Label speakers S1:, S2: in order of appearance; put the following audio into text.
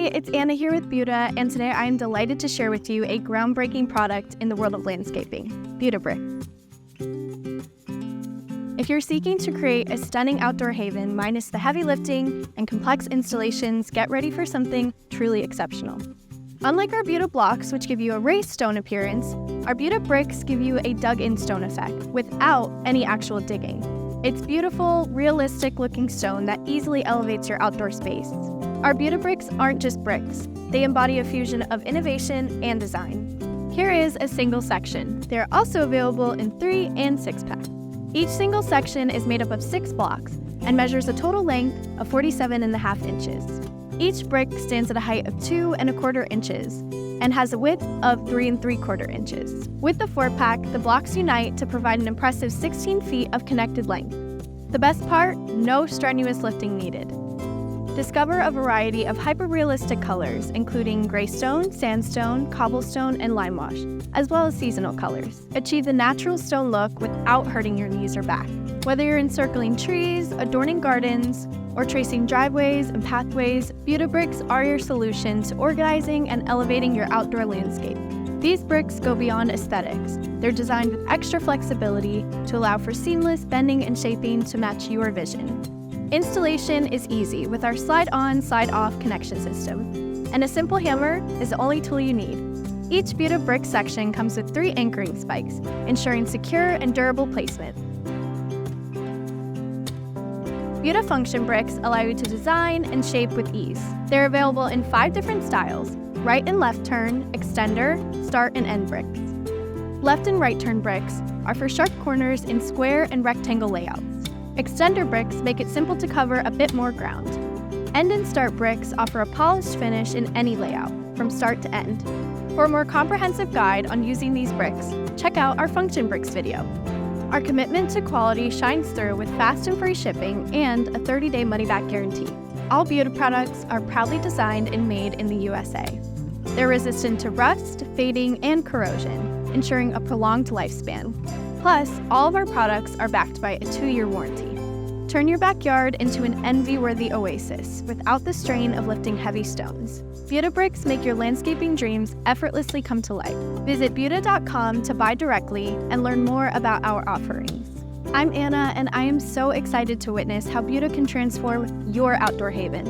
S1: Hey, it's Anna here with Beuta, and today I am delighted to share with you a groundbreaking product in the world of landscaping, Beuta bricks. If you're seeking to create a stunning outdoor haven minus the heavy lifting and complex installations, get ready for something truly exceptional. Unlike our Beuta blocks, which give you a raised stone appearance, our Beuta bricks give you a dug-in stone effect without any actual digging. It's beautiful, realistic-looking stone that easily elevates your outdoor space. Our Beuta bricks aren't just bricks. They embody a fusion of innovation and design. Here is a single section. They're also available in 3 and 6-pack. Each single section is made up of 6 blocks and measures a total length of 47.5 inches. Each brick stands at a height of 2 1/4 inches and has a width of 3 3/4 inches. With the 4-pack, the blocks unite to provide an impressive 16 feet of connected length. The best part, no strenuous lifting needed. Discover a variety of hyper-realistic colors, including gray stone, sandstone, cobblestone, and lime wash, as well as seasonal colors. Achieve the natural stone look without hurting your knees or back. Whether you're encircling trees, adorning gardens, or tracing driveways and pathways, Beuta bricks are your solution to organizing and elevating your outdoor landscape. These bricks go beyond aesthetics. They're designed with extra flexibility to allow for seamless bending and shaping to match your vision. Installation is easy with our slide-on, slide-off connection system, and a simple hammer is the only tool you need. Each Beuta brick section comes with 3 anchoring spikes, ensuring secure and durable placement. Beuta function bricks allow you to design and shape with ease. They're available in 5 different styles: right and left turn, extender, start and end bricks. Left and right turn bricks are for sharp corners in square and rectangle layouts. Extender bricks make it simple to cover a bit more ground. End and start bricks offer a polished finish in any layout, from start to end. For a more comprehensive guide on using these bricks, check out our Function Bricks video. Our commitment to quality shines through with fast and free shipping and a 30-day money-back guarantee. All Beuta products are proudly designed and made in the USA. They're resistant to rust, fading, and corrosion, ensuring a prolonged lifespan. Plus, all of our products are backed by a 2-year warranty. Turn your backyard into an envy-worthy oasis without the strain of lifting heavy stones. Beuta bricks make your landscaping dreams effortlessly come to life. Visit Beuta.com to buy directly and learn more about our offerings. I'm Anna, and I am so excited to witness how Beuta can transform your outdoor haven.